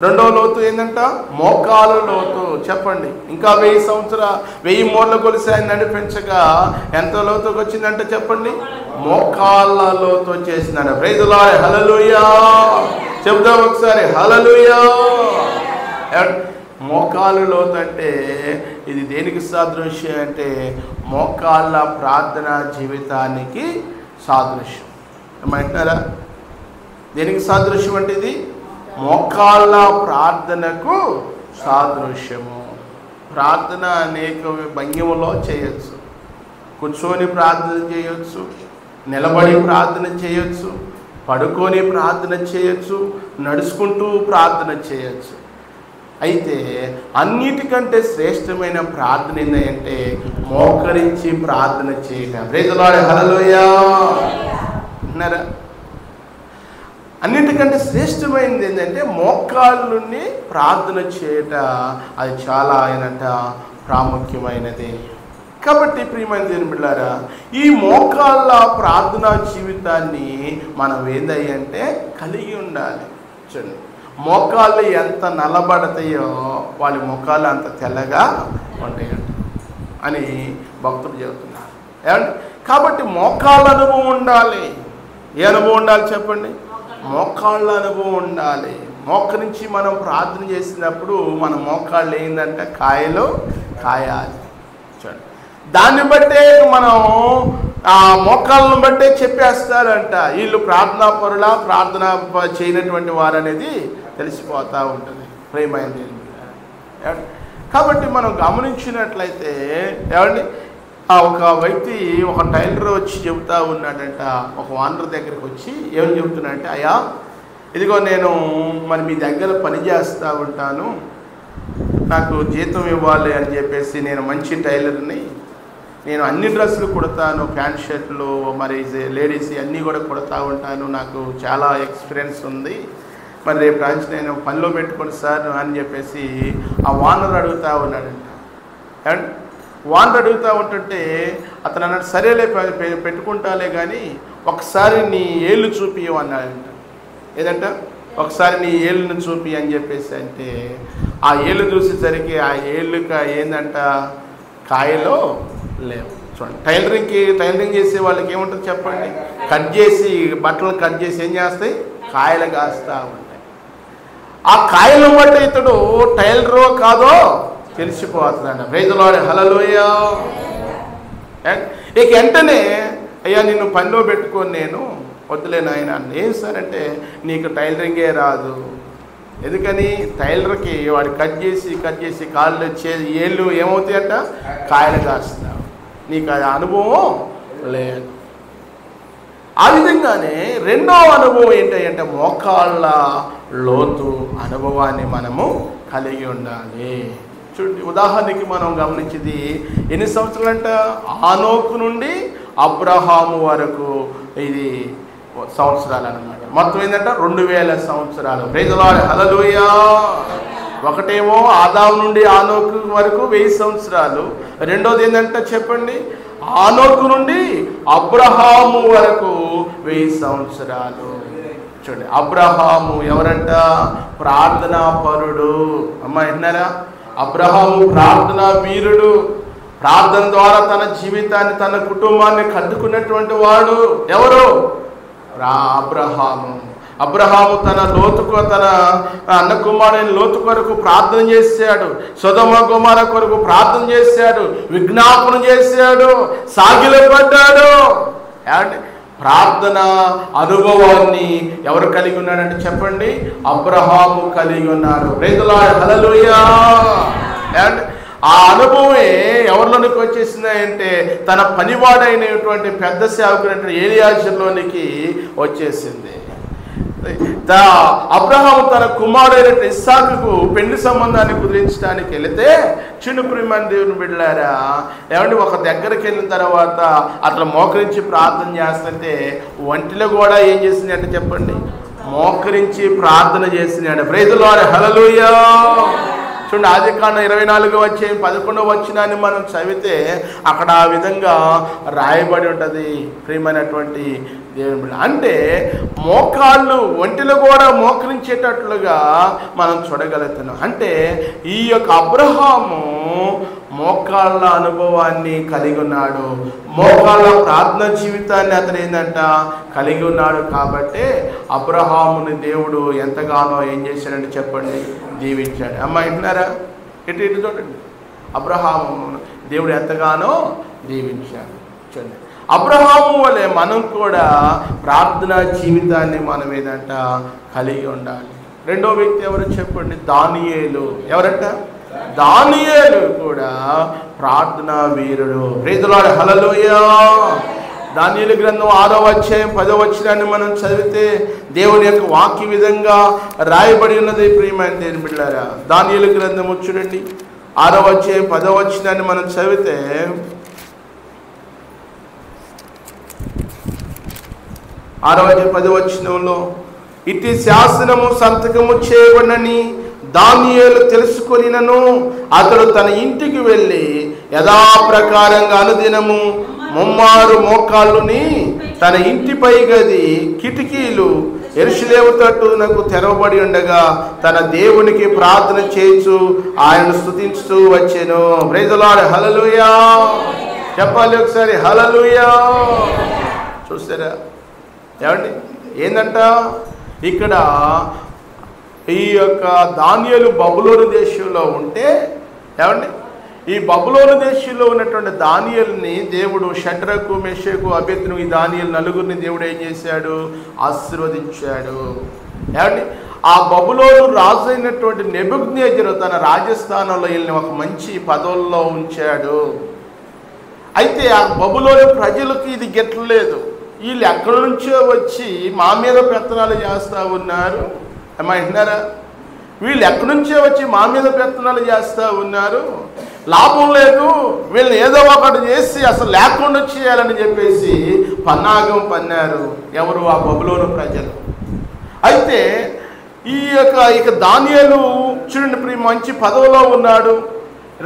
రెండో లోతు ఏంటంట? మోకాలు లోతు. చెప్పండి. ఇంకా 1000 మూరల కొలిసి ఆయన నడిపించగా ఎంత లోతుకు వచ్చిందంటే చెప్పండి, మోకాళ్ళ లోతు వచ్చేసిందంట. ప్రైజ్ ది లార్డ్, హల్లెలూయా. చెబుదాం ఒకసారి, హల్లెలూయా. మోకాలు లోతు అంటే ఇది దేనికి సాదృశ్యం అంటే మోకాళ్ళ ప్రార్థన జీవితానికి సాదృశ్యం. ఏమంటున్నారా? దేనికి సాదృశ్యం అంటే ఇది మోకాళ్ళ ప్రార్థనకు సాదృశ్యము. ప్రార్థన అనేక భంగిమలో చేయొచ్చు. కూర్చొని ప్రార్థన చేయొచ్చు, నిలబడి ప్రార్థన చేయొచ్చు, పడుకొని ప్రార్థన చేయొచ్చు, నడుచుకుంటూ ప్రార్థన చేయొచ్చు. అయితే అన్నిటికంటే శ్రేష్టమైన ప్రార్థన ఏంటంటే మోకరించి ప్రార్థన చేయటం. ప్రైజ్ ది లార్డ్, హల్లెలూయా. అన్నారా? అన్నిటికంటే శ్రేష్టమైనది ఏంటంటే మోకాళ్ళని ప్రార్థన చేయట. అది చాలా ఆయనట ప్రాముఖ్యమైనది. కాబట్టి ప్రియమైన దేవుని బిడ్డలారా, ఈ మోకాళ్ళ ప్రార్థనా జీవితాన్ని మనం ఏందంటే కలిగి ఉండాలి. చూడండి, మోకాళ్ళు ఎంత నల్లబడతాయో వాళ్ళ మోకాళ్ళు అంత తెల్లగా ఉంటాయంట అని భక్తులు చెబుతున్నారు. ఏమండి? కాబట్టి మోకాళ్ళ అనుభవం ఉండాలి. ఏ అనుభవం ఉండాలి చెప్పండి? మోకాళ్ళ అనుభవం ఉండాలి. మోకరించి మనం ప్రార్థన చేసినప్పుడు మన మోకాళ్ళు ఏంటంటే కాయాలి. చూడండి, దాన్ని బట్టే మనం ఆ మోకాళ్ళను బట్టే చెప్పేస్తారంట వీళ్ళు ప్రార్థనా పరుల ప్రార్థన చేయనటువంటి వారు అనేది తెలిసిపోతూ ఉంటుంది. ప్రేమైంది. కాబట్టి మనం గమనించినట్లయితే ఏమండి, ఒక వ్యక్తి ఒక టైలర్ వచ్చి చెబుతూ ఉన్నాడంట. ఒక ఓనర్ దగ్గరికి వచ్చి ఏమని చెబుతున్నాడంటే, అయ్యా ఇదిగో నేను మరి మీ దగ్గర పని చేస్తూ ఉంటాను, నాకు జీతం ఇవ్వాలి అని చెప్పేసి, నేను మంచి టైలర్ని, నేను అన్ని డ్రెస్సులు కుడతాను, ప్యాంట్ షర్ట్లు మరి లేడీస్ అన్నీ కూడా కుడతా ఉంటాను, నాకు చాలా ఎక్స్పీరియన్స్ ఉంది, మరి రేపు రాంచి నేను పనిలో పెట్టుకోండి సార్ అని చెప్పేసి ఆ ఓనర్ అడుగుతూ ఉన్నాడంట. అండ్ ఓనర్ అడుగుతూ ఉంటుంటే అతను అన్నాడు, సరేలే పెట్టుకుంటాలే కానీ ఒకసారి నీ ఏళ్ళు చూపియు అన్నాడంట. ఏదంట? ఒకసారి నీ ఏళ్ళను చూపి అని చెప్పేసి అంటే ఆ ఏళ్ళు చూసేసరికి ఆ ఏళ్ళుక ఏందంట, కాయలో లేవు. చూడండి, టైలరింగ్ చేసే వాళ్ళకి ఏముంటుంది చెప్పండి, కట్ చేసి బట్టలు కట్ చేసి ఏం చేస్తాయి, కాయలు కాస్తూ ఉంటాయి. ఆ కాయలను బట్టి ఇతడు టైలరో కాదో తెలిసిపోతుందంట. ప్రైజ్ ది లార్డ్, హల్లెలూయా. ఇక వెంటనే అయ్యా నిన్ను పనిలో పెట్టుకొని నేను వద్దులే నాయన. ఏం సార్ అంటే నీకు టైలరింగే రాదు. ఎందుకని? టైలర్కి వాడు కట్ చేసి కాళ్ళు ఏళ్ళు ఏమవుతాయంట, కాయలు కాస్తావు, నీకు ఆ అనుభవం లేదు. ఆ విధంగానే రెండో అనుభవం ఏంటంటే మోకాళ్ళ లోతు అనుభవాన్ని మనము కలిగి ఉండాలి. చూడండి, ఉదాహరణకి మనం గమనించింది ఎన్ని సంవత్సరాలంట, ఆనోకు నుండి అబ్రహాము వరకు ఇది సంవత్సరాలు అన్నమాట. మొత్తం ఏంటంటే 2000 సంవత్సరాలు. ప్రైజ్ ది లార్డ్, హల్లెలూయా. ఒకటేమో ఆదాము నుండి ఆనోకు వరకు 1000 సంవత్సరాలు. రెండోది ఏంటంటే చెప్పండి, ఆనోకు నుండి అబ్రహాము వరకు 1000 సంవత్సరాలు. చూడండి, అబ్రహాము ఎవరంట? ప్రార్థనా పరుడు. అమ్మ విన్నారా? అబ్రహాము ప్రార్థనా వీరుడు. ప్రార్థన ద్వారా తన జీవితాన్ని తన కుటుంబాన్ని కట్టుకున్నటువంటి వాడు ఎవరు? అబ్రహాము తన అన్న కుమారుని లోతు కొరకు ప్రార్థన చేశాడు, సొదొమ గొమొర్రా కొరకు ప్రార్థన చేశాడు, విజ్ఞాపన చేశాడు, సాగిలపడ్డాడు. ప్రార్థన అనుభవాన్ని ఎవరు కలిగి ఉన్నాడంటే చెప్పండి, అబ్రహాము కలిగి ఉన్నాడు. Praise the lord, hallelujah. And ఆ అనుభవమే ఎవరిలోనికి వచ్చేసిందంటే తన పనివాడైనటువంటి పెద్ద సేవకుడు ఏలియాజరులోనికి వచ్చేసింది. అబ్రహాము తన కుమారుడైన ఇస్సాకుకు పెళ్లి సంబంధాన్ని కుదిరించడానికి వెళితే, చిన్న ప్రియమైన దేవుని బిడ్డలారా, ఏమంటే ఒక దగ్గరికి వెళ్ళిన తర్వాత అట్లా మోకరించి ప్రార్థన చేస్తుంటే ఒంటిలో కూడా ఏం చేసింది అంటే చెప్పండి, మోకరించి ప్రార్థన చేసినాడు. ప్రైజ్ ది లార్డ్, హల్లెలూయా. చూడండి, ఆదికాండం 24వ అధ్యాయం 11వ వచనాన్ని మనం చదివితే అక్కడ ఆ విధంగా రాయబడి ఉంటుంది. ప్రియమైనటువంటి దేవుని బిడ్డ అంటే మోకాళ్ళు ఒంటిలో కూడా మోకరించేటట్లుగా మనం చూడగలుగుతున్నాం. అంటే ఈ యొక్క అబ్రహాము మోకాళ్ళ అనుభవాన్ని కలిగి ఉన్నాడు, మోకాళ్ళ ప్రార్థన జీవితాన్ని అతను ఏంటంట కలిగి ఉన్నాడు. కాబట్టి అబ్రహాముని దేవుడు ఎంతగానో ఏం చేశాడంటే చెప్పండి, దీవించాడు. అమ్మ వింటున్నారా? ఇటు చూడండి, అబ్రహాము దేవుడు ఎంతగానో దీవించాడు. చూడండి, అబ్రహాము వలె మనం కూడా ప్రార్థనా జీవితాన్ని మనం ఏదంట కలిగి ఉండాలి. రెండో వ్యక్తి ఎవరు చెప్పండి? దానియేలు. ఎవరంట? దానియేలు కూడా ప్రార్థనా వీరుడు. ప్రైజ్ ది లార్డ్, హల్లెలూయా. దానియేలు గ్రంథం 6వ అధ్యాయం 10వ వచనాన్ని మనం చదివితే దేవుని యొక్క వాక్య విధంగా రాయబడి ఉన్నది. ప్రియమైన దేవుని బిడ్డలారా, దానియేలు గ్రంథము చూడండి, 6వ అధ్యాయం 10వ వచనాన్ని మనం చదివితే 6వ అధ్యాయం 10వ వచనంలో, ఇట్టి శాసనము సంతకము చేయబడనని దానియేలు తెలుసుకొనినను అతడు తన ఇంటికి వెళ్ళి యథాప్రకారంగా అనుదినము ముమ్మారు మోకాళ్ళుని తన ఇంటిపై గది కిటికీలు యెరూషలేము తట్టునకు తెరవబడి ఉండగా తన దేవునికి ప్రార్థన చేయించు ఆయనను స్తుతించుతూ వచ్చెను. ప్రైజ్ ది లార్డ్, హల్లెలూయా. చెప్పాలి ఒకసారి, హల్లెలూయా. చూసారా ఏమండి? ఏందంట ఇక్కడ ఈ యొక్క దానియేలు బబులోను దేశంలో ఉంటే ఏమండి, ఈ బబులోను దేశంలో ఉన్నటువంటి దానియేలుని దేవుడు షడ్రకు మెషకు అబేద్నెగో ఈ దానియేలు నలుగురిని దేవుడు ఏం చేశాడు? ఆశీర్వదించాడు. ఏమండి, ఆ బబులోను రాజు అయినటువంటి నెబుకద్నెజరు తన రాజస్థానంలో వీళ్ళని ఒక మంచి పదవుల్లో ఉంచాడు. అయితే ఆ బబులోను ప్రజలకు ఇది గిట్టలేదు. వీళ్ళు ఎక్కడి నుంచో వచ్చి మా మీద పెత్తనాలు చేస్తూ ఉన్నారు. అమ్మా వింటున్నారా? వీళ్ళు ఎక్కడి నుంచో వచ్చి మా మీద పెత్తనాలు చేస్తూ ఉన్నారు, లాభం లేదు, వీళ్ళని ఏదో ఒకటి చేసి అసలు లేకుండా చేయాలని చెప్పేసి పన్నాగం పన్నారు. ఎవరు? ఆ బబులోను ప్రజలు. అయితే ఈ యొక్క దానియేలు చూడండి, మంచి పదవిలో ఉన్నాడు,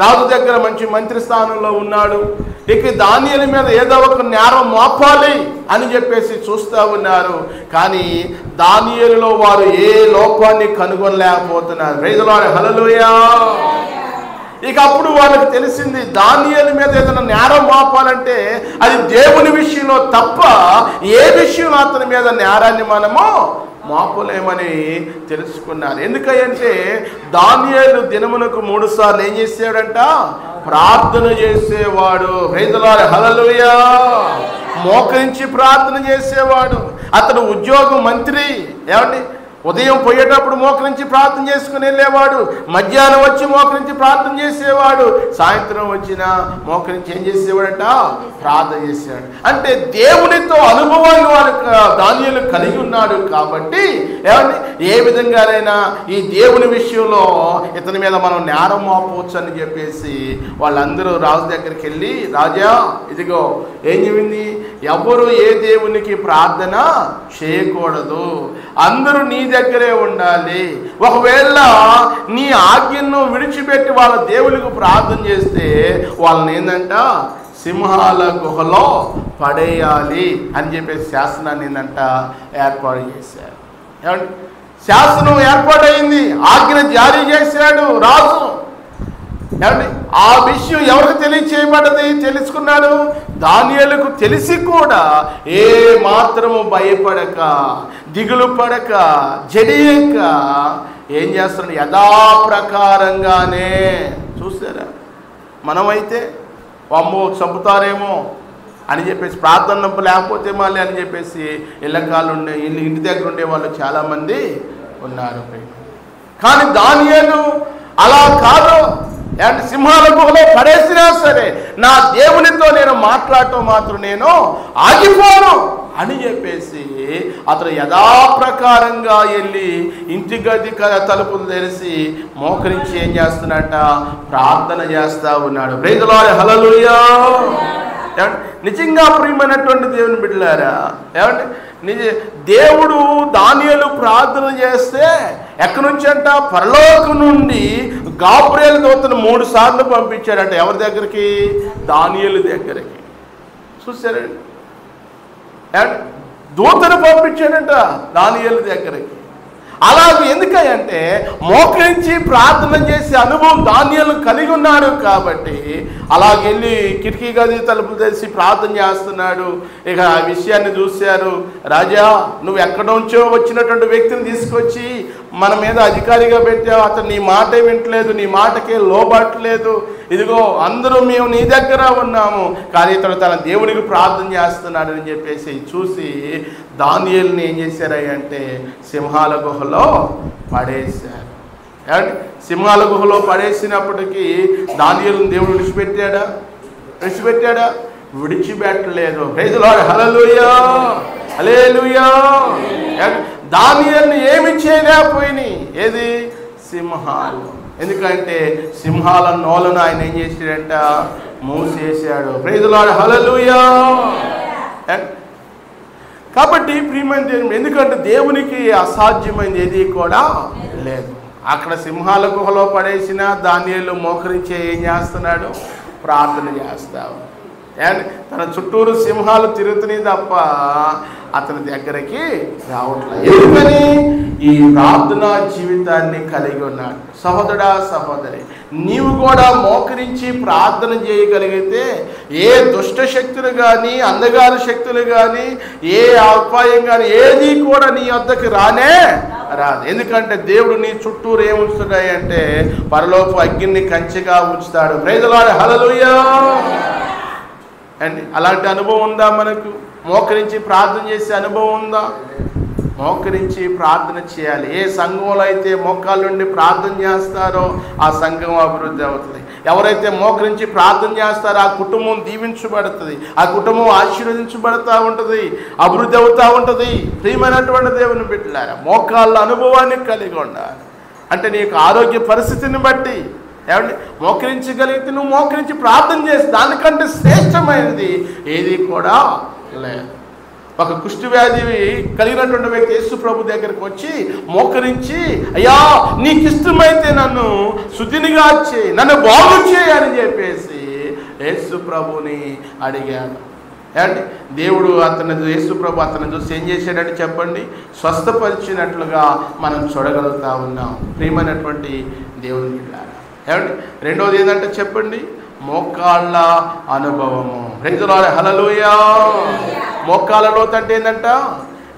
రాజు దగ్గర మంచి మంత్రి స్థానంలో ఉన్నాడు. ఇక దానియేలు మీద ఏదో ఒక నేరం మోపాలి అని చెప్పేసి చూస్తూ ఉన్నారు. కానీ దానియేలులో వారు ఏ లోపాన్ని కనుగొనలేకపోతున్నారు. ప్రైజ్ ది లార్డ్, హల్లెలూయా. ఇక అప్పుడు వాళ్ళకి తెలిసింది, దానియేలు మీద ఏదైనా నేరం మోపాలంటే అది దేవుని విషయంలో తప్ప ఏ విషయంలో అతని మీద నేరాన్ని మనము మోపలేమని తెలుసుకున్నారు. ఎందుకంటే దానియేలు దినమునకు 3 సార్లు ఏం చేసాడంట? ప్రార్థన చేసేవాడు. ప్రైజ్ ది లార్డ్, హల్లెలూయా. మోకరించి ప్రార్థన చేసేవాడు. అతడు ఉద్యోగం మంత్రి. ఏమండి, ఉదయం పోయేటప్పుడు మోకరించి ప్రార్థన చేసుకుని వెళ్ళేవాడు, మధ్యాహ్నం వచ్చి మోకరించి ప్రార్థన చేసేవాడు, సాయంత్రం వచ్చిన మోకరించి ఏం చేసేవాడట? ప్రార్థన చేసేవాడు. అంటే దేవునితో అనుభవాన్ని వారికి దానియేలు కలిగి ఉన్నాడు. కాబట్టి ఏమండి, ఏ విధంగానైనా ఈ దేవుని విషయంలో ఇతని మీద మనం నేరం మోపవచ్చు అని చెప్పేసి వాళ్ళందరూ రాజు దగ్గరికి వెళ్ళి, రాజా ఇదిగో ఏం చెప్పింది, ఎవరు ఏ దేవునికి ప్రార్థన చేయకూడదు, అందరూ నీ దగ్గరే ఉండాలి. ఒకవేళ నీ ఆజ్ఞను విడిచిపెట్టి వాళ్ళ దేవునికి ప్రార్థన చేస్తే వాళ్ళని ఏంటంట సింహాల గుహలో పడేయాలి అని చెప్పేసి శాసనాన్ని ఏంటంట ఏర్పాటు చేశారు. ఏమంటే శాసనం ఏర్పాటైంది, ఆజ్ఞ జారీ చేశాడు రాజు. ఏమండి, ఆ విషయం ఎవరికి తెలియచేయబడ్డది? తెలుసుకున్నాడు దానియేలుకు. తెలిసి కూడా ఏ మాత్రము భయపడక, దిగులు పడక, జడియక ఏం చేస్తున్నాడు? యథాప్రకారంగానే. చూసారా? మనమైతే అమ్మో చంపుతారేమో అని చెప్పేసి ప్రార్థన లేకపోతే మళ్ళీ అని చెప్పేసి ఇళ్ళకాళ్ళు ఉండే ఇంటి దగ్గర ఉండే వాళ్ళు చాలామంది ఉన్నారు. కానీ దానియేలు అలా కాదు. అంటే సింహాల గుహలో పడేసినా సరే నా దేవునితో నేను మాట్లాడటం మాత్రం నేను ఆగిపోను అని చెప్పేసి అతను యథాప్రకారంగా వెళ్ళి ఇంటి గది తలుపులు తెరిచి మోకరించి ఏం చేస్తున్నట్ట? ప్రార్థన చేస్తూ ఉన్నాడు. ప్రైజ్ ది లార్డ్, హల్లెలూయా. నిజంగా ప్రియమైనటువంటి దేవుని బిడ్డలారా, ఏమంటే దేవుడు దానియేలు ప్రార్థన చేస్తే ఎక్కడి నుంచి అంట? పరలోకం నుండి గాబ్రియేలు దూతను 3 సార్లు పంపించాడంట. ఎవరి దగ్గరికి? దానియేలు దగ్గరికి. చూసారండి, దూతను పంపించాడంట దానియేలు దగ్గరికి. అలాగే ఎందుకంటే మోకరించి ప్రార్థన చేసే అనుభవం దానియేలు కలిగి ఉన్నాడు కాబట్టి అలాగెళ్ళి కిటికీ గది తలుపు తెరిచి ప్రార్థన చేస్తున్నాడు. ఇక ఆ విషయాన్ని చూశారు. రాజా, నువ్వు ఎక్కడ నుంచో వచ్చినటువంటి వ్యక్తిని తీసుకొచ్చి మన మీద అధికారిగా పెట్టావు, అతను నీ మాటే వింటలేదు, నీ మాటకే లోబట్టలేదు. ఇదిగో అందరూ మేము నీ దగ్గర ఉన్నాము, కానీ ఇతడు తన దేవునికి ప్రార్థన చేస్తున్నాడు అని చెప్పేసి చూసి దానియేలుని ఏం చేశారంటే సింహాల గుహలో పడేశారు. సింహాల గుహలో పడేసినప్పటికీ దానియేలుని దేవుడు విడిచిపెట్టాడా? విడిచిపెట్టలేదు. ప్రైజ్ ది లార్డ్, హల్లెలూయా, హల్లెలూయా. దానియేలుని ఏమి చేయలేకపోయినాయి, ఏది సింహాలు. ఎందుకంటే సింహాల నోలను ఆయన ఏం చేశాడంట, మూసేశాడు. ప్రైజ్ ది లార్డ్, హల్లెలూయా. కాబట్టి ప్రియమైన దేవుని, ఎందుకంటే దేవునికి అసాధ్యమైనది ఏది కూడా లేదు. అక్కడ సింహాల గుహలో పడేసిన దానియేలు మోకరించి ఏం చేస్తున్నాడు, ప్రార్థన చేస్తావు. అండ్ తన చుట్టూరు సింహాలు తిరుగుతున్నాయి తప్ప అతని దగ్గరికి రావట్లేదు. ఎందుకని? ఈ ప్రార్థనా జీవితాన్ని కలిగి ఉన్నాడు. సహోదరా, సహోదరి, నీవు కూడా మోకరించి ప్రార్థన చేయగలిగితే ఏ దుష్ట శక్తులు కానీ, అంధకార శక్తులు కానీ, ఏ అపాయం కానీ ఏది కూడా నీ వద్దకు రానే రాదు. ఎందుకంటే దేవుడు నీ చుట్టూరు ఏముంచుతాయంటే పరలోపు అగ్నిని కంచెగా ఉంచుతాడు. ప్రైజ్ ది లార్డ్, హల్లెలూయా. అండి, అలాంటి అనుభవం ఉందా మనకు? మోకరించి ప్రార్థన చేసే అనుభవం ఉందా? మోకరించి ప్రార్థన చేయాలి. ఏ సంఘంలో అయితే మోకాళ్ళ నుండి ప్రార్థన చేస్తారో ఆ సంఘం అభివృద్ధి అవుతుంది. ఎవరైతే మోకరించి ప్రార్థన చేస్తారో ఆ కుటుంబం దీవించబడుతుంది, ఆ కుటుంబం ఆశీర్వదించబడుతూ ఉంటుంది, అభివృద్ధి అవుతూ ఉంటుంది. ప్రియమైనటువంటి దేవుని బిడ్డలారా, మోకాళ్ళ అనుభవాన్ని కలిగి ఉండాలి. అంటే నీకు ఆరోగ్య పరిస్థితిని బట్టి ఏమంటే మోకరించగలిగితే నువ్వు మోకరించి ప్రార్థన చేసి దానికంటే శ్రేష్టమైనది ఏది కూడా లేదు. ఒక కుష్టి వ్యాధి కలిగినటువంటి వ్యక్తి యేసు ప్రభు దగ్గరికి వచ్చి మోకరించి, అయ్యా నీకు ఇష్టమైతే నన్ను శుద్ధినిగా చేయి, నన్ను బాగు చేయని చెప్పేసి యేసు ప్రభుని అడిగాడు. ఏమంటే దేవుడు యేసు ప్రభు అతను చూసి ఏం చేశాడంటే చెప్పండి, స్వస్థపరిచినట్లుగా మనం చూడగలుగుతా ఉన్నాం. ప్రియమైనటువంటి దేవుని బిడ్డలారా, ఏమండి రెండవది ఏంటంటే చెప్పండి, మోకాళ్ళ అనుభవము. ప్రైజ్ ది లార్డ్, హల్లెలూయా. మోకాళ్ళ లోతు అంటే ఏంటంట,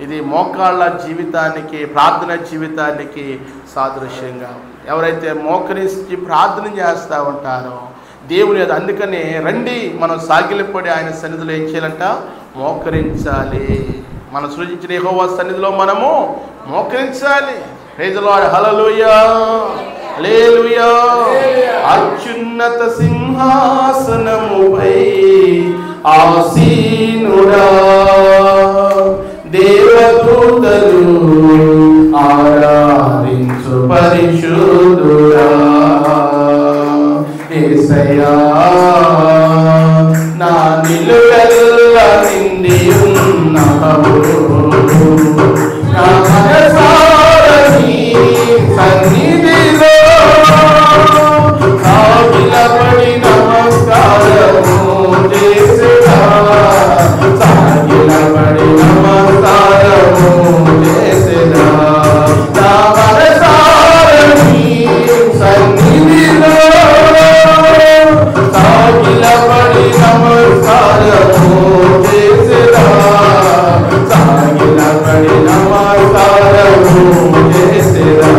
ఇది మోకాళ్ళ జీవితానికి, ప్రార్థన జీవితానికి సాదృశ్యంగా. ఎవరైతే మోకరించి ప్రార్థన చేస్తూ ఉంటారో దేవుని, అందుకనే రండి మనం సాగిలపడి ఆయన సన్నిధిలో ఏం చేయాలంట, మోకరించాలి. మనం సృజించిన యెహోవా సన్నిధిలో మనము మోకరించాలి. ప్రైజ్ ది లార్డ్, హల్లెలూయా, హల్లెలూయా. అత్యున్నత సింహాసనముపై ఆసీనుడా, దేవదూతలు ఆరాధించు పరిశుద్ధుడా, యేసయ్యా నా నిలువెల్ల నిండి ఉన్నావు, నా మనసారని సన్నిధిలో సాగిలపడి నమస్కారము చేసేదా, సాగిలపడి నమస్కారము చేసేదా, నా మనసారని సన్నిధిలో సాగిలపడి నమస్కారము చేసేదా, సాగిలపడి నమస్కారము చేసేదా,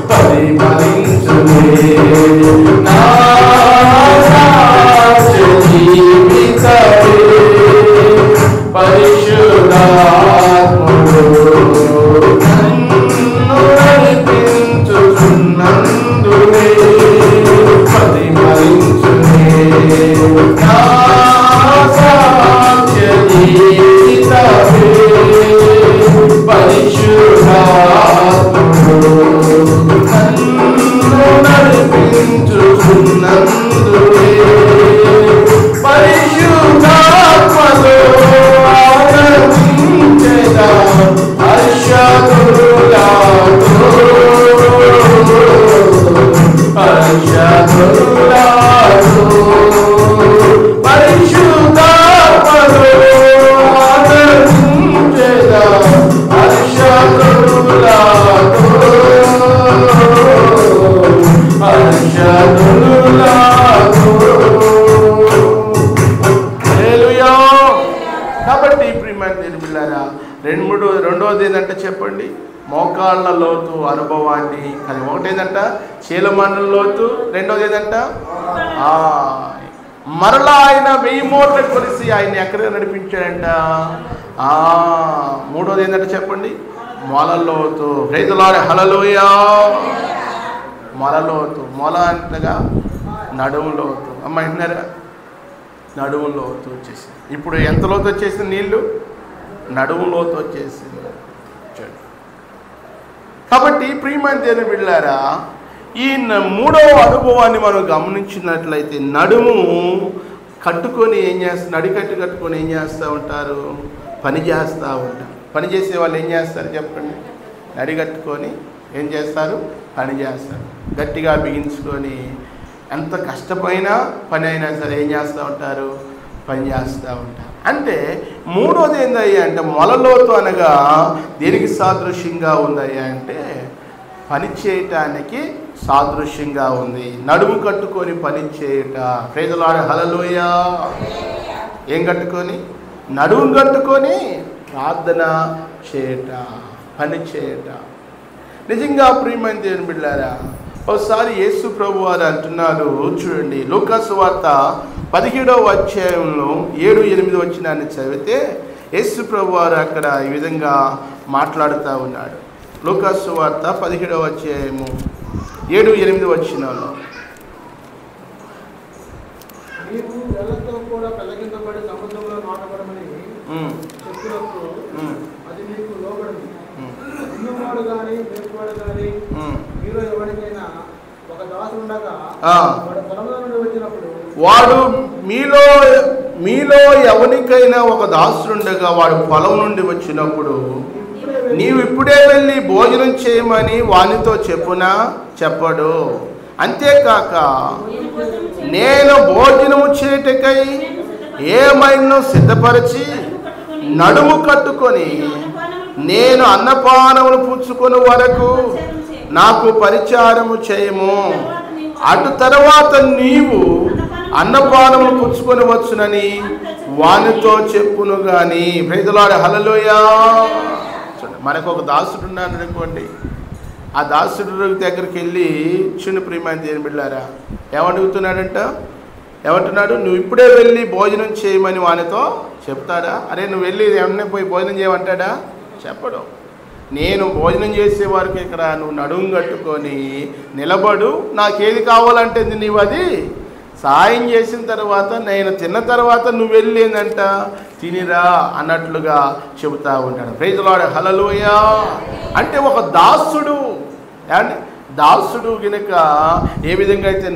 పరిమళించునే నా జీవితమే, పరిశుద్ధాత్ముడు నన్ను నడిపించుచున్నందునే, పరిమళించునే నా సాధ్య జీవితమే, పరిశుద్ధాత్ముడు నన్ను నడిపించుచున్నందునే, పరిశుద్ధాత్మలో ఆనందించెదా హర్షధ్వనులతో, హర్షధ్వనులతో, పరిశుద్ధాత్మలో ఆనందించెదా ఏంటంటే చెప్పండి, మోకాళ్ళ లోతు అనుభవాన్ని కలిగి. ఒకటి ఏంటంట చీలమండల లోతు, రెండోది ఏంటంట మరలా ఆయన 1000 మూటలు కొలిసి ఆయన ఎక్కడికి నడిపించాడంట. మూడోది ఏంటంటే చెప్పండి, మొలలోతు. ప్రైజ్ ది లార్డ్, హల్లెలూయా. మొలలోతు, మొల అంటగా నడుము లోతు. అమ్మ వింటున్నారా? నడుము లోతు వచ్చేసింది. ఇప్పుడు ఎంత లోతు వచ్చేసింది? నీళ్ళు నడుము లోతు వచ్చేసింది. కాబట్టి ప్రియమైన దేవుని బిడ్డలారా, ఈ మూడవ అనుభవాన్ని మనం గమనించినట్లయితే నడుము కట్టుకొని ఏం చేస్తారు? నడికట్టు కట్టుకొని ఏం చేస్తూ ఉంటారు? పని చేస్తూ ఉంటారు. పని చేసే వాళ్ళు ఏం చేస్తారు చెప్పండి? నడికట్టుకొని ఏం చేస్తారు? పని చేస్తారు. గట్టిగా బిగించుకొని ఎంత కష్టమైన పని అయినా సరే ఏం చేస్తూ ఉంటారు? పని చేస్తూ ఉంటారు. అంటే మూడోది ఏందయ్యా అంటే మొలలోతు అనగా దేనికి సాదృశ్యంగా ఉందయ్యా అంటే పని చేయటానికి సాదృశ్యంగా ఉంది. నడుము కట్టుకొని పని చేయట. ప్రైజ్ ది లార్డ్, హల్లెలూయా. ఏం కట్టుకొని? నడుము కట్టుకొని ప్రార్థన చేయట, పని చేయట. నిజంగా ప్రియమైన దేవుని బిడ్డలారా, ఒకసారి యేసు ప్రభు వారు అంటున్నారు చూడండి, లూకా సువార్త 17వ అధ్యాయంలో 7-8 వచనాన్ని చదివితే యేసు ప్రభు వారు అక్కడ ఈ విధంగా మాట్లాడుతూ ఉన్నాడు. లూకా సువార్త 17వ అధ్యాయము 7-8 వచనాల్లో, వాడు మీలో ఎవరికైనా ఒక దాసుడుండగా వాడు పొలం నుండి వచ్చినప్పుడు నీవు ఇప్పుడే వెళ్ళి భోజనం చేయమని వానితో చెప్పునా? చెప్పడు. అంతేకాక నేను భోజనము చేయుటకై ఏమైనా సిద్ధపరిచి నడుము కట్టుకొని నేను అన్నపానములు పుచ్చుకొని వరకు నాకు పరిచారము చేయము. అటు తర్వాత నీవు అన్నపానములు పుచ్చుకొని వచ్చునని వానితో చెప్పును గాని. ప్రైజ్ ది లార్డ్, హల్లెలూయా. మనకు ఒక దాసుడు ఉన్నాడు అనుకోండి, ఆ దాసుడు దగ్గరికి వెళ్ళి చిన్న ప్రియమైన దేవుని బిడ్డలారా ఏమడుగుతున్నాడంట? ఏమంటున్నాడు? నువ్వు ఇప్పుడే వెళ్ళి భోజనం చేయమని వానితో చెప్తాడా? అరే నువ్వు వెళ్ళి ఏమన్నా పోయి భోజనం చేయమంటాడా? చెప్పడు. నేను భోజనం చేసే వరకు ఇక్కడ నువ్వు నడుము కట్టుకొని నిలబడు, నాకేది కావాలంటే నీవు అది సాయం చేసిన తర్వాత నేను తిన్న తర్వాత నువ్వు వెళ్ళి ఏందంట తినిరా అన్నట్లుగా చెబుతూ ఉంటాడు. ప్రైజ్ ది లార్డ్, హల్లెలూయా. అంటే ఒక దాసుడు అంటే దాసుడు గినక ఏ విధంగా అయితే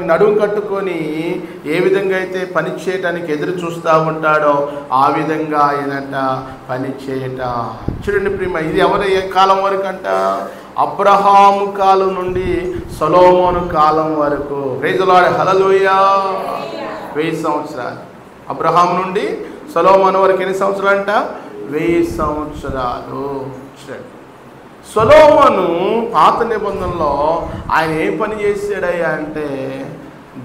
నడుము కట్టుకొని ఏ విధంగా అయితే పని చేయటానికి ఎదురు చూస్తూ ఉంటాడో ఆ విధంగా ఏదంట పని చేయట. చూడండి ప్రియమ, ఇది ఏ కాలం వరకు అంట? అబ్రహాము కాలం నుండి సొలొమోను కాలం వరకు. ప్రైజ్ ది లార్డ్, హల్లెలూయా. 1000 సంవత్సరాలు. అబ్రహాము నుండి సొలొమోను వరకు ఎన్ని సంవత్సరాలు అంట? 1000 సంవత్సరాలు. సొలొమోను పాత నిబంధనలో ఆయన ఏం పని చేశాడయ్యా అంటే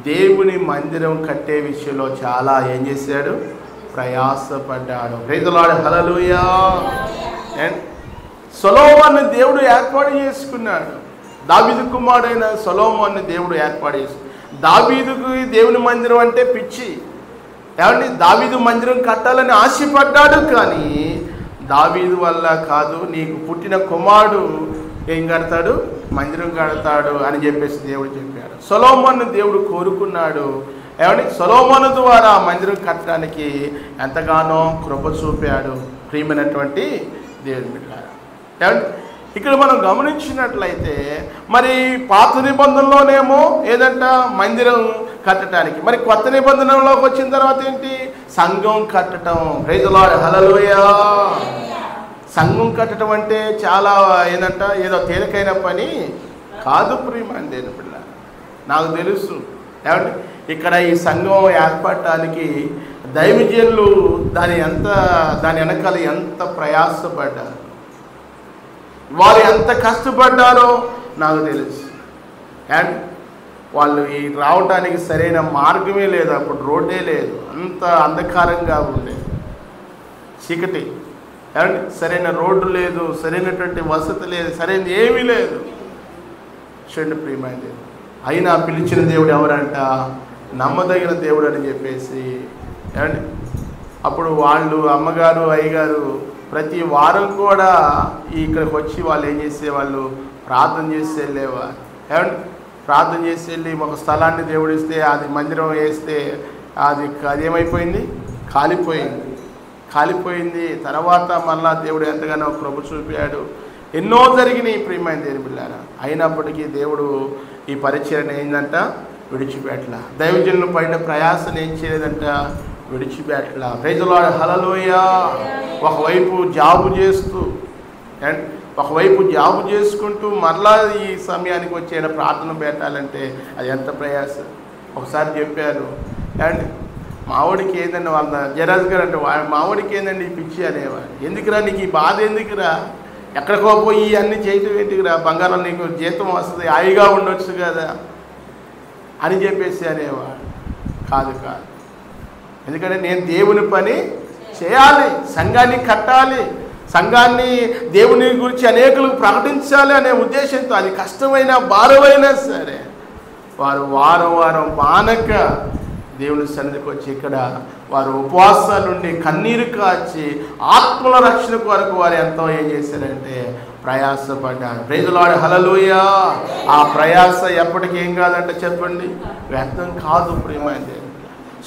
దేవుని మందిరం కట్టే విషయంలో చాలా ఏం చేశాడు? ప్రయాసపడ్డాడు. ప్రైజ్ ది లార్డ్, హల్లెలూయా. సొలొమోను దేవుడు ఏర్పాటు చేసుకున్నాడు. దావీదు కుమారుడైన సొలొమోను దేవుడు ఏర్పాటు చేసుకున్నాడు. దావీదుకు దేవుని మందిరం అంటే పిచ్చి. ఏమండి, దావీదు మందిరం కట్టాలని ఆశపడ్డాడు, కానీ దావీదు వల్ల కాదు, నీకు పుట్టిన కుమారుడు ఏం కడతాడు? మందిరం కడతాడు అని చెప్పేసి దేవుడు చెప్పాడు. సొలొమోను దేవుడు కోరుకున్నాడు. ఏమండి, సొలొమోను ద్వారా మందిరం కట్టడానికి ఎంతగానో కృప చూపాడు. ప్రియమైనటువంటి దేవుని బిడ్డలారా, ఏమండి ఇక్కడ మనం గమనించినట్లయితే మరి పాత నిబంధనలోనేమో ఏదంట మందిరం కట్టడానికి, మరి కొత్త నిబంధనలోకి వచ్చిన తర్వాత ఏంటి? సంఘం కట్టడం. ప్రైజ్ ది లార్డ్, హల్లెలూయా. సంఘం కట్టడం అంటే చాలా ఏదంట ఏదో తేలికైన పని కాదు ప్రియమైన దేవుని బిడ్డ. నాకు తెలుసు ఏమంటే ఇక్కడ ఈ సంఘం ఏర్పడటానికి దైవజనులు దాని వెనకాల ఎంత ప్రయాసపడ్డారు, వారు ఎంత కష్టపడ్డారో నాకు తెలుసు. అండ్ వాళ్ళు ఈ రావటానికి సరైన మార్గమే లేదు, అప్పుడు రోడ్డే లేదు, అంత అంధకారంగా ఉండేది, చీకటి. ఏమండి సరైన రోడ్డు లేదు, సరైనటువంటి వసతి లేదు, సరైనది ఏమీ లేదు. చూడండి ప్రియమైన దేవుడు, అయినా పిలిచిన దేవుడు ఎవరంట? నమ్మదగిన దేవుడు అని చెప్పేసి. ఏమండి అప్పుడు వాళ్ళు అమ్మగారు అయ్యగారు ప్రతి వారం కూడా ఇక్కడికి వచ్చి వాళ్ళు ఏం చేసేవాళ్ళు? ప్రార్థన చేసి వెళ్ళేవారు. ఏమండి ప్రార్థన చేసి వెళ్ళి ఒక స్థలాన్ని దేవుడిస్తే అది మందిరం వేస్తే అదేమైపోయింది? కాలిపోయింది. తర్వాత మళ్ళా దేవుడు ఎంతగానో కృప చూపాడు. ఎన్నో జరిగినాయి ప్రియమైన దేవుని బిడ్డలారా. అయినప్పటికీ దేవుడు ఈ పరిచర్యను ఏంటంట? విడిచిపెట్టలా. దైవజనులు పడిన ప్రయాసం ఏం చేయలేదంట? విడిచిపెట్టలా. ప్రైజ్ ది లార్డ్, హల్లెలూయా. ఒకవైపు జాబు చేసుకుంటూ మరలా ఈ సమయానికి వచ్చే ప్రార్థన పెట్టాలంటే అది ఎంత ప్రయాసం. ఒకసారి చెప్పారు, అండ్ మావాడికి ఏందండి వాళ్ళ జరాజ్ గారు అంటే మావాడికి ఏందండి ఈ పిచ్చి అనేవాడు. ఎందుకురా నీకు ఈ బాధ, ఎందుకురా ఎక్కడికో పోయి అన్నీ చేయటం ఏంటికిరా, బంగారం నీకు జీతం వస్తుంది, హాయిగా ఉండొచ్చు కదా అని చెప్పేసి అనేవాడు. కాదు, ఎందుకంటే నేను దేవుని పని చేయాలి, సంఘాన్ని కట్టాలి, సంఘాన్ని దేవుని గురించి అనేకులకు ప్రకటించాలి అనే ఉద్దేశంతో, అది కష్టమైన భారమైనా సరే వారు వారం మానక దేవుని సన్నిధికి వచ్చి ఇక్కడ వారు ఉపవాసాలుండి కన్నీరు కాచి ఆత్మల రక్షణ కొరకు వారు ఎంతో ఏం చేశారంటే ప్రయాసపడ్డారు. ప్రైజ్ ది లార్డ్, హల్లెలూయా. ఆ ప్రయాస ఎప్పటికీ ఏం కాదంటే చెప్పండి, వ్యర్థం కాదు ప్రియమైన దేవుడు.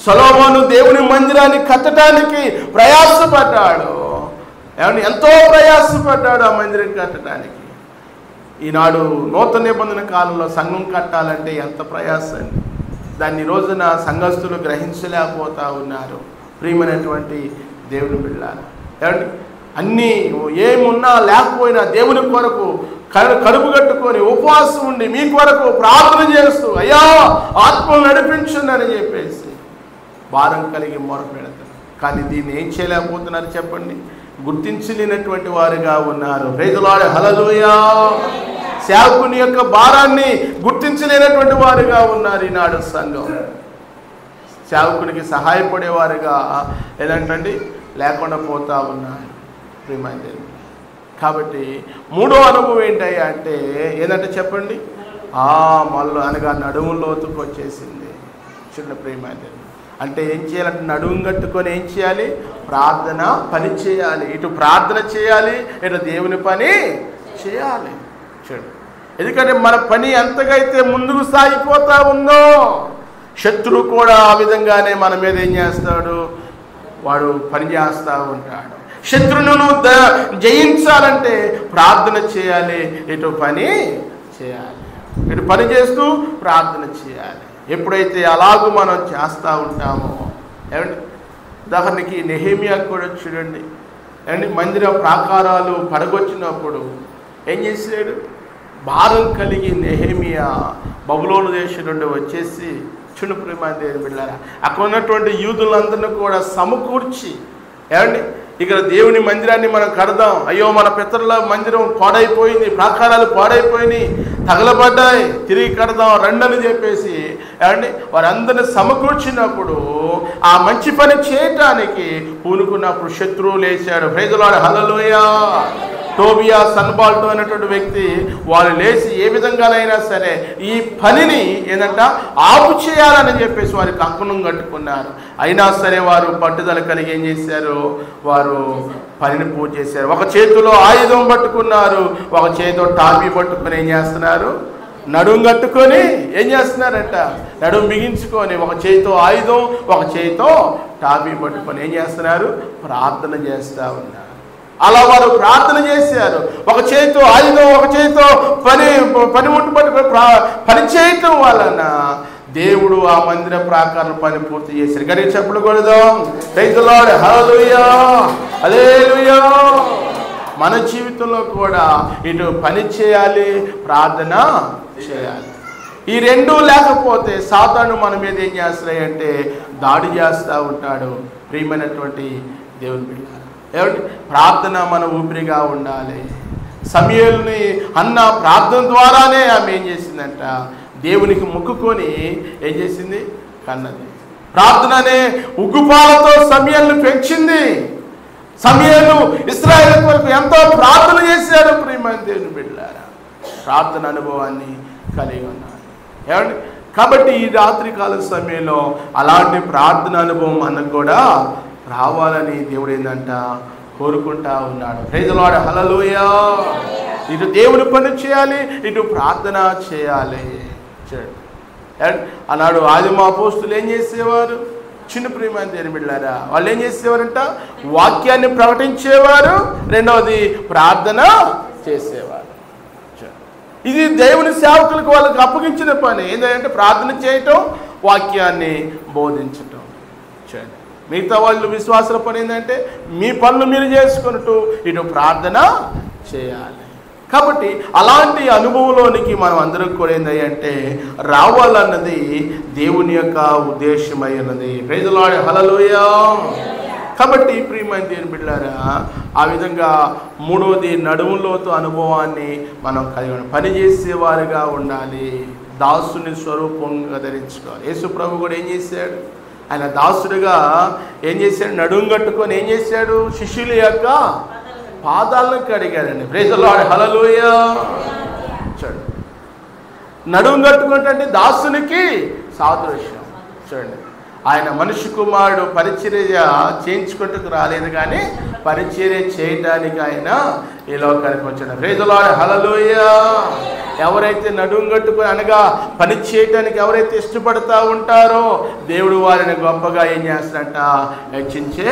సొలొమోను దేవుని మందిరాన్ని కట్టడానికి ప్రయాసపడ్డాడు. ఏమంటే ఎంతో ప్రయాసపడ్డాడు ఆ మందిరం కట్టడానికి. ఈనాడు నూతన నిబంధన కాలంలో సంఘం కట్టాలంటే ఎంత ప్రయాసం అండి. దాన్ని రోజున సంఘస్థులు గ్రహించలేకపోతా ఉన్నారు. ప్రియమైనటువంటి దేవుని బిడ్డలారా, ఏమండి అన్నీ ఏమున్నా లేకపోయినా దేవుని కొరకు కడుపు కట్టుకొని ఉపవాసం ఉండి మీ కొరకు ప్రార్థన చేస్తూ అయ్యా ఆత్మను నడిపించండి అని చెప్పేసి భారం కలిగి మొరపెడతారు. కానీ దీన్ని ఏం చేయలేకపోతున్నారు చెప్పండి? గుర్తించలేనటువంటి వారుగా ఉన్నారు. ప్రైజ్ ది లార్డ్, హల్లెలూయా. సేవకుని యొక్క భారాన్ని గుర్తించలేనటువంటి వారుగా ఉన్నారు ఈనాడు సంఘం. సేవకునికి సహాయపడేవారుగా ఏదంటండి లేకుండా పోతా ఉన్నారు ప్రియమైన దేవుడు. కాబట్టి మూడో అనుభవం ఏంటయ్యా అంటే ఏదంటే చెప్పండి, మళ్ళీ అనగా నడుము లోతుకు వచ్చేసింది. చిన్న ప్రియమైన దేవుడు అంటే ఏం చేయాలంటే నడుము కట్టుకొని ఏం చేయాలి? ప్రార్థన పని చేయాలి. ఇటు ప్రార్థన చేయాలి, ఇటు దేవుని పని చేయాలి. చూడండి, ఎందుకంటే మన పని ఎంతగైతే ముందుకు సాగిపోతా ఉందో శత్రువు కూడా ఆ విధంగానే మన మీద ఏం చేస్తాడు? వాడు పని చేస్తూ ఉంటాడు. శత్రువును జయించాలంటే ప్రార్థన చేయాలి, ఇటు పని చేయాలి. ఇటు పని చేస్తూ ప్రార్థన చేయాలి. ఎప్పుడైతే అలాగూ మనం చేస్తూ ఉంటామో, ఏమండి ఉదాహరణకి నెహెమియా కూడా చూడండి, ఏమండి మందిర ప్రాకారాలు పడగొచ్చినప్పుడు ఏం చేశాడు? భారం కలిగి నెహెమియా బబులోను దేశం నుండి వచ్చేసి చిన్న ప్రేమ దేవుని బిడ్డలారా అక్కడ ఉన్నటువంటి యూదులందరినీ కూడా సమకూర్చి, ఏమండి ఇక్కడ దేవుని మందిరాన్ని మనం కడదాం, అయ్యో మన పితరుల మందిరం పాడైపోయింది, ప్రాకారాలు పాడైపోయినాయి, తగలబడ్డాయి, తిరిగి కడదాం రండని చెప్పేసి ఏమండి వారందరిని సమకూర్చినప్పుడు ఆ మంచి పని చేయటానికి పూనుకున్నప్పుడు శత్రువు లేచాడు. ప్రైజ్ ది లార్డ్, హల్లెలూయా. టోబియా సన్బాల్టో అనేటువంటి వ్యక్తి వాళ్ళు లేచి ఏ విధంగానైనా సరే ఈ పనిని ఏంటంట ఆపు చేయాలని చెప్పేసి వారి కంకణం కట్టుకున్నారు. అయినా సరే వారు పట్టుదల కలిగి ఏం చేశారు? వారు పనిని పూర్తి చేశారు. ఒక చేతిలో ఆయుధం పట్టుకున్నారు, ఒక చేతిలో టాపీ పట్టుకొని ఏం చేస్తున్నారు? నడుము కట్టుకొని ఏం చేస్తున్నారంట? నడుము బిగించుకొని ఒక చేతితో ఆయుధం, ఒక చేతితో టాపీ పట్టుకొని ఏం చేస్తున్నారు? ప్రార్థన చేస్తూ ఉన్నారు. అలా వారు ప్రార్థన చేశారు. ఒక చేతితో ఆయుధం, ఒక చేతితో పనిముట్టు పట్టుకొని పని చేయటం వలన దేవుడు ఆ మందిర ప్రాకారం పని పూర్తి చేశారు. గట్టిగా చెప్పులు కొడదాం. ప్రైజ్ ది లార్డ్, హల్లెలూయా, హల్లెలూయా. మన జీవితంలో కూడా ఇటు పని చేయాలి, ప్రార్థన చేయాలి. ఈ రెండూ లేకపోతే సాతాను మన మీద ఏం చేస్తాయంటే దాడి చేస్తూ ఉంటాడు. ప్రియమైనటువంటి దేవుని బిడ్డ, ఏమంటే ప్రార్థన మన ఊపిరిగా ఉండాలి. సమూయేలుని అన్న ప్రార్థన ద్వారానే ఆమె ఏం చేసిందంట? దేవునికి మొక్కుకొని ఏం చేసింది? కన్నది. ప్రార్థన అనే ఉగ్గుపాలతో సమూయేలుని పెంచింది. సమూయేలు ఇశ్రాయేలు కొరకు ఎంతో ప్రార్థన చేశాడు. ప్రియమైన దేవుని బిడ్డలారా, ప్రార్థన అనుభవాన్ని కలిగి ఉన్నారు. ఏమండి? కాబట్టి ఈ రాత్రి కాల సమయంలో అలాంటి ప్రార్థన అనుభవం మనకు కూడా రావాలని దేవుడు ఏంటంట కోరుకుంటా ఉన్నాడు. ప్రైజ్ ది లార్డ్, హల్లెలూయా. ఇటు దేవుని పని చేయాలి, ఇటు ప్రార్థన చేయాలి. అన్నాడు ఆదిమ అపోస్తులు ఏం చేసేవారు? చిన్న ప్రియమైన దేవుని బిడ్డలారా, వాళ్ళు ఏం చేసేవారంట? వాక్యాన్ని ప్రకటించేవారు, రెండవది ప్రార్థన చేసేవారు. ఇది దేవుని సేవకులకు వాళ్ళకి అప్పగించిన పని ఏంటంటే ప్రార్థన చేయటం, వాక్యాన్ని బోధించటం. చూడండి, మిగతా వాళ్ళు విశ్వాసాల పని ఏంటంటే మీ పనులు మీరు చేసుకున్నట్టు ఇటు ప్రార్థన చేయాలి. కాబట్టి అలాంటి అనుభవంలోనికి మనం అందరం కూడా ఏంటంటే రావాలన్నది దేవుని యొక్క ఉద్దేశమై ఉన్నది. ప్రైజ్ ది లార్డ్, హల్లెలూయా. కాబట్టి ప్రియమైన దేవుని బిడ్డలారా, ఆ విధంగా మూడవది నడుములోతు అనుభవాన్ని మనం కలిగి పని చేసేవారుగా ఉండాలి. దాసుని స్వరూపంగా ధరించుకోవాలి. యేసు ప్రభు కూడా ఏం చేశాడు? ఆయన దాసుడిగా ఏం చేశాడు? నడుము కట్టుకొని ఏం చేశాడు? శిష్యుల యొక్క పాదాలను కడిగాడండి. ప్రైజ్ ది లార్డ్, హల్లెలూయా. చూడండి, నడుము కట్టుకుంటే దాసునికి సాదృశ్యం. చూడండి, ఆయన మనిషి కుమారుడు పరిచర్య చేయించుకుంటూ రాలేదు, కానీ పరిచర్య చేయడానికి ఆయన ఈ లోకానికి వచ్చాడు. ప్రైజ్ ది లార్డ్, హల్లెలూయా. ఎవరైతే నడుము కట్టుకొని అనగా పని చేయడానికి ఎవరైతే ఇష్టపడతా ఉంటారో దేవుడు వారిని గొప్పగా ఏం చేస్తాడంట? హెచ్చించే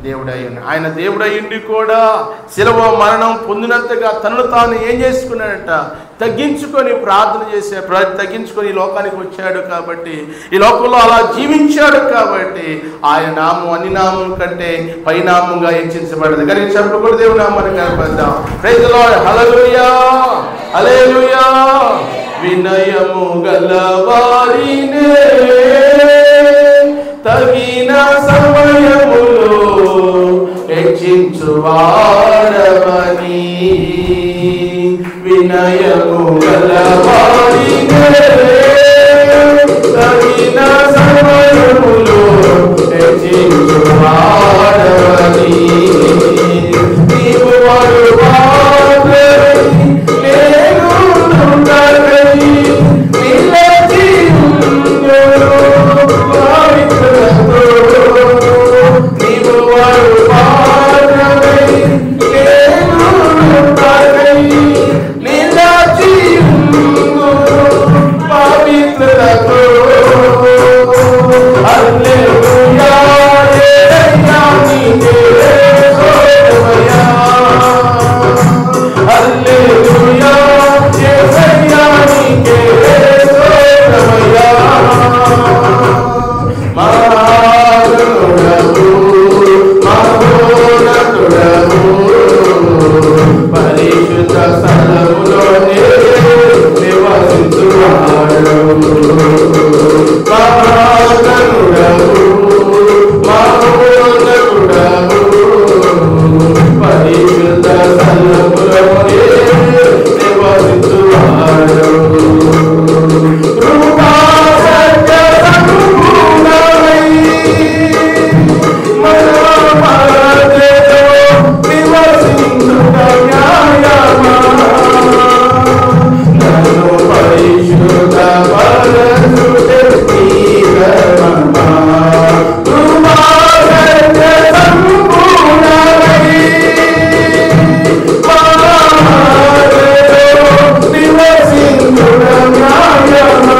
దేవుడయ్యండి. ఆయన దేవుడయ్యండి కూడా శిలువ మరణం పొందినంతగా తనను తాను ఏం చేసుకున్నాడంట? తగ్గించుకొని ప్రార్థన చేసే తగ్గించుకొని ఈ లోకానికి వచ్చాడు. కాబట్టి ఈ లోకంలో అలా జీవించాడు. కాబట్టి ఆయన నామం అన్ని నామం కంటే పైనామంగా హెచ్చించబడదు. కానీ చెప్పు కూడా దేవుడు నామాన్ని కనపడదాం. ప్రైజ్ ది లార్డ్, హల్లెలూయా, హల్లెలూయా. వినయము గలవారినే తగిన సమయములో హెచ్చించువాడవని, వినయము గలవారినే తగిన సమయములో హెచ్చించువాడవని, నీవు వాడువాడవని నేను నుండని నిలచి ఉందును పవిత్రతో, నీవు వాడువాడవని నేను నుండని నిలచి ఉందును పవిత్రతో. హల్లెలూయా, యేసయ్యా నీకే స్తోత్రమయ్యా. హల్లెలూయా, యేసయ్యా నీకే స్తోత్రమయ్యా. మహాగణుడవు మహోన్నతుడవు పరిశుద్ధ స్థలములోనే నివసించువాడవు. మహాగణుడవు మహోన్నతుడవు పరిశుద్ధ స్థలములోనే నివసించువాడవు. కృపా సత్య సంపూర్ణమై మన మధ్యలో నివసించుట న్యాయమా, నన్ను పరిశుద్ధ పరచుటే నీ ధర్మమా. కృపా సత్య సంపూర్ణమై మన మధ్యలో నివసించుట న్యాయమా,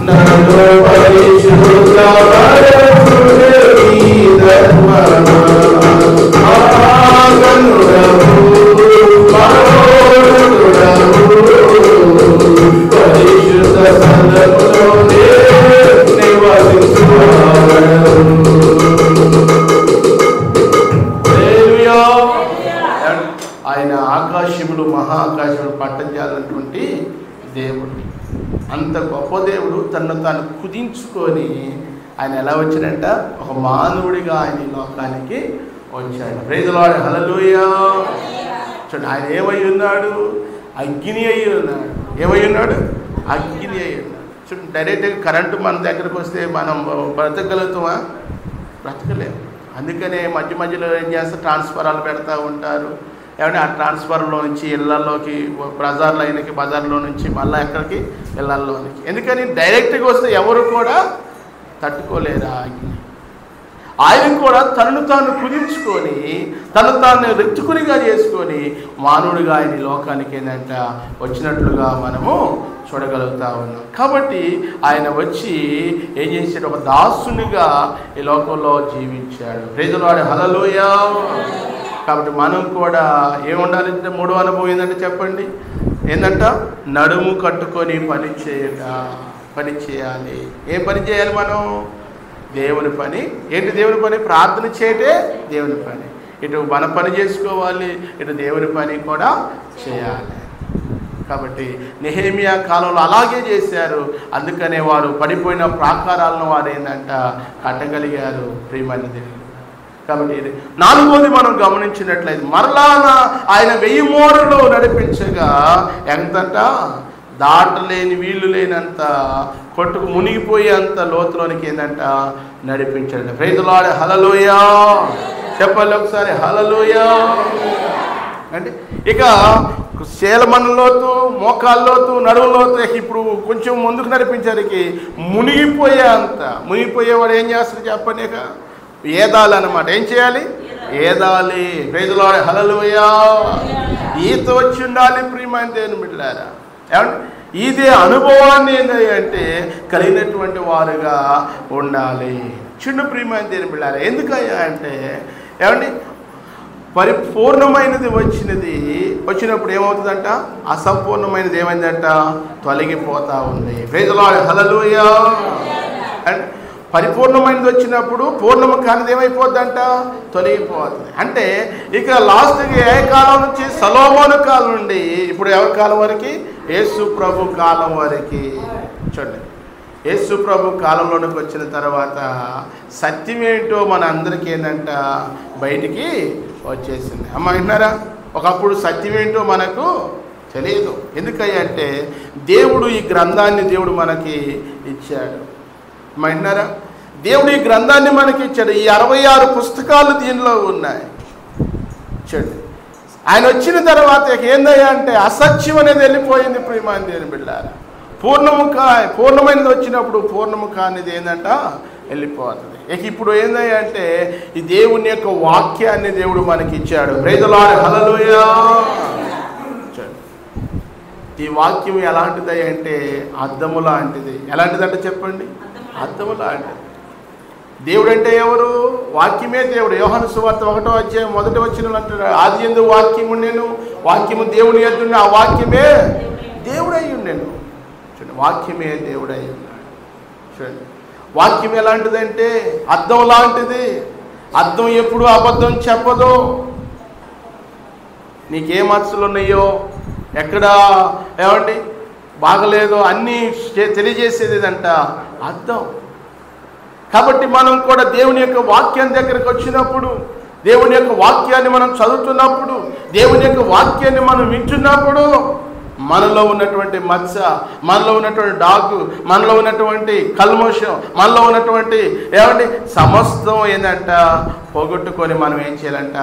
నన్ను పరిశుద్ధ పరచుటే నీ ధర్మమా. మహాగణుడవు మహోన్నతుడవు పరిశుద్ధ స్థలములోనే నివసించువాడవు. హల్లెలూయా. ఆయన ఆకాశములు మహాకాశములు పట్టజాలన్నటువంటి దేవుడు. అంత గొప్ప దేవుడు తనను తాను కుదించుకొని ఆయన ఎలా వచ్చాడంట? ఒక మానవుడిగా ఆయన ఈ లోకానికి వచ్చాడు. ప్రైజ్ ది లార్డ్, హల్లెలూయా. చూడండి, ఆయన ఏమై ఉన్నాడు? అగ్ని అయి ఉన్నాడు. ఏమై ఉన్నాడు? అగ్ని అయి ఉన్నాడు. చూడండి, డైరెక్ట్గా కరెంటు మన దగ్గరకు వస్తే మనం బ్రతకగలుగుతామా? బ్రతకలేము. అందుకనే మధ్య మధ్యలో ఏం చేస్తారు, ట్రాన్స్ఫరాలు పెడతా ఉంటారు. ఏమంటే ఆ ట్రాన్స్ఫర్లో నుంచి ఇళ్లలోకి, బజార్లో నుంచి మళ్ళీ ఎక్కడికి, ఇళ్లలోనికి. ఎందుకని డైరెక్ట్గా వస్తే ఎవరు కూడా తట్టుకోలేరు. ఆయన కూడా తనను తాను కుదించుకొని, తను తాను రెచ్చుకునిగా చేసుకొని మానవుడిగా ఆయన లోకానికి ఏంటంట వచ్చినట్లుగా మనము చూడగలుగుతా ఉన్నాం. కాబట్టి ఆయన వచ్చి ఏం చేశాడు, ఒక దాసునిగా ఈ లోకంలో జీవించాడు. ప్రైజ్ ది లార్డ్, హల్లెలూయా. కాబట్టి మనం కూడా ఏముండాలంటే, మూడో అనుభవం ఏంటంటే చెప్పండి, ఏంటంట, నడుము కట్టుకొని పని చేయాలి. ఏం పని చేయాలి మనం? దేవుని పని. ఏంటి దేవుని పని? ప్రార్థన చేయటే దేవుని పని. ఇటు మన పని చేసుకోవాలి, ఇటు దేవుని పని కూడా చేయాలి. కాబట్టి నెహెమియా కాలంలో అలాగే చేశారు. అందుకనే వారు పడిపోయిన ప్రాకారాలను వారు ఏంటంట కట్టగలిగారు. ప్రియమైన దేవుడు. కాబట్టి నాలుగోది మనం గమనించినట్లయితే, మరలా ఆయన 1000 మోరలు నడిపించగా ఎంతంట, దాటలేని వీళ్ళు లేనంత, కొట్టుకు మునిగిపోయేంత లోతులోనికి ఏంటంట నడిపించాడు. ప్రైజ్ ది లార్డ్, హల్లెలూయా. చెప్పాలి ఒకసారి, హల్లెలూయా. అంటే ఇక శేలమన్న లోతు, మోకాళ్ళ లోతు, నడుము లోతు, ఇప్పుడు కొంచెం ముందుకు నడిపించడానికి మునిగిపోయేవాడు ఏం చేస్తాడు చెప్పండి? ఇక ఏదాలి అన్నమాట. ఏం చేయాలి? ఏదాలి. ప్రైజ్ ది లార్డ్, హల్లెలూయా. ఈత వచ్చి ఉండాలి ప్రియమైన దేవుని బిడ్డలారా. ఏమంటే ఇదే అనుభవాన్ని ఏంటంటే కలిగినటువంటి వారుగా ఉండాలి. చిన్న ప్రియమైన దేవుని బిడ్డలారా. ఎందుకయ్యా అంటే, ఏమండి, పరిపూర్ణమైనది వచ్చినప్పుడు ఏమవుతుందంట, అసంపూర్ణమైనది ఏమైందంట, తొలగిపోతా ఉంది. Praise the lord, hallelujah. And పరిపూర్ణమైనది వచ్చినప్పుడు పూర్ణము కానిది ఏమైపోద్దంట, తొలగిపోతుంది. అంటే ఇక లాస్ట్కి ఏ కాలం నుంచి, సొలొమోను కాలం నుండి ఇప్పుడు ఎవరి కాలం వరకు? యేసు ప్రభు కాలం వరకు. చూడండి, యేసు ప్రభు కాలంలోనికి వచ్చిన తర్వాత సత్యం ఏంటో మన అందరికీ ఏంటంట బయటికి వచ్చేసింది. అమ్మ విన్నారా? ఒకప్పుడు సత్యం ఏంటో మనకు తెలియదు. ఎందుకంటే దేవుడు ఈ గ్రంథాన్ని మనకి ఇచ్చాడు. విన్నారా? దేవుడు ఈ గ్రంథాన్ని మనకి ఇచ్చాడు. ఈ 66 పుస్తకాలు దీనిలో ఉన్నాయి. చూడండి, ఆయన వచ్చిన తర్వాత ఏందయ్యా అంటే అసత్యం అనేది వెళ్ళిపోయింది ప్రియమైన దేవుని బిడ్డలారా. పూర్ణమైనది వచ్చినప్పుడు పూర్ణము కానిది ఏంటంట వెళ్ళిపోతుంది. ఇక ఇప్పుడు ఏందయ్యా అంటే ఈ దేవుని యొక్క వాక్యాన్ని దేవుడు మనకి ఇచ్చాడు. ప్రైజ్ ది లార్డ్, హల్లెలూయా. ఈ వాక్యం ఎలాంటిది అంటే అద్దము లాంటిది. ఎలాంటిదంటే చెప్పండి? అద్దము లాంటిది. దేవుడు అంటే ఎవరు? వాక్యమే దేవుడు. యోహాను సువార్త 1వ అధ్యాయం 1వ వచనం అంటాడు, ఆదియందు వాక్యము ఉండెను, వాక్యము దేవుని యొద్ద, ఆ వాక్యమే దేవుడై ఉండెను. చూడండి, వాక్యమే దేవుడై ఉన్నాడు. చూడండి, వాక్యం ఎలాంటిదంటే అద్దం లాంటిది. అద్దం ఎప్పుడు అబద్ధం చెప్పదు. నీకే మచ్చలు ఉన్నాయో, ఎక్కడ ఏమండి బాగలేదో అన్నీ తెలియజేసేది అంట అద్దం. కాబట్టి మనం కూడా దేవుని యొక్క వాక్యం దగ్గరకు వచ్చినప్పుడు, దేవుని యొక్క వాక్యాన్ని మనం చదువుతున్నప్పుడు, దేవుని యొక్క వాక్యాన్ని మనం వింటున్నప్పుడు మనలో ఉన్నటువంటి మచ్చ, మనలో ఉన్నటువంటి డాగు, మనలో ఉన్నటువంటి కల్మోషం, మనలో ఉన్నటువంటి ఏమంటే సమస్తం ఏంటంట పోగొట్టుకొని మనం ఏం చేయాలంట